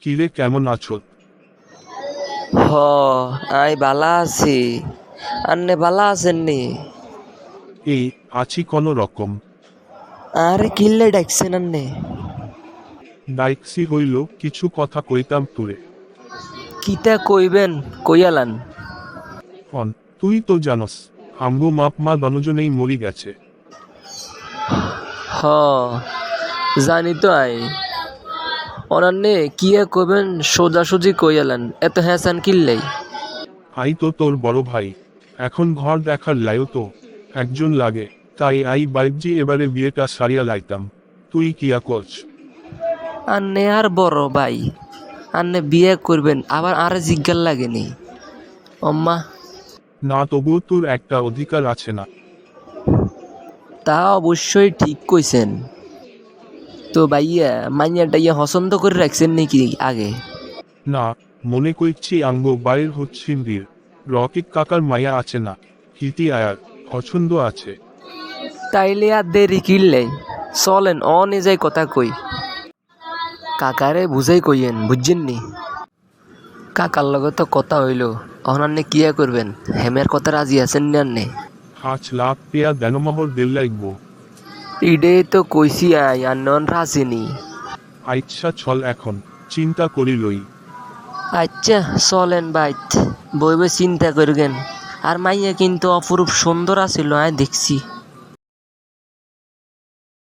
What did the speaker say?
কিরে কেমন আছো? হ, আই বালা আছি। আন্নে বালা আছেননি? এই আছি কোনো রকম। আরে কিল্লে ডাকছেন আন্নে? ডাইকসি হইল কিছু কথা কইতাম তুরে। কিতা কইবেন কইয়ালান? অন তুই তো জানস আমগো মাপ মা দনজনেই মরি গেছে। হ, জানি তো আই। অনান্নে কিয়া কইবেন সোজাসুজি কইয়ালান, এত হ্যাঁসান কিল্লাই? আই তো তোর বড় ভাই, এখন ঘর দেখার লাইও তো একজন লাগে, তাই আই বাইকজি এবারে বিয়েটা সারিয়া লাইতাম। তুই কিয়া করছ? আন্নে আর বড় ভাই, আন্নে বিয়ে করবেন আবার আরে জিজ্ঞাল লাগেনি? অম্মা, না তবুও তোর একটা অধিকার আছে না? তা অবশ্যই ঠিক কইছেন। তো ভাইয়া মাইয়া টাইয়া পছন্দ করে রাখছেন নাকি আগে? না, মনে করছি আঙ্গো বাইর হচ্ছিন রির রকিক কাকার মায়া আছে না, হিতি আয়ার পছন্দ আছে। তাইলে আর দেরি কিনলে চলেন অনে যাই কথা কই। কাকারে বুঝাই কইয়েন, বুঝছেন নি? কাকার লগে তো কথা হইল, অনান্নে কিয়া করবেন? হেমের কথা রাজি আছেন নি আন্নে? 5 লাখ দেনমোহর দিল লাগবো। ইডে তো কইছি আই আন্নন রাজিনি। আচ্ছা চল এখন, চিন্তা করি লই। আচ্ছা চলেন বাইত, বইবে চিন্তা করবেন। আর মাইয়া কিন্তু অপরূপ সুন্দর আছিল, আয় দেখছি।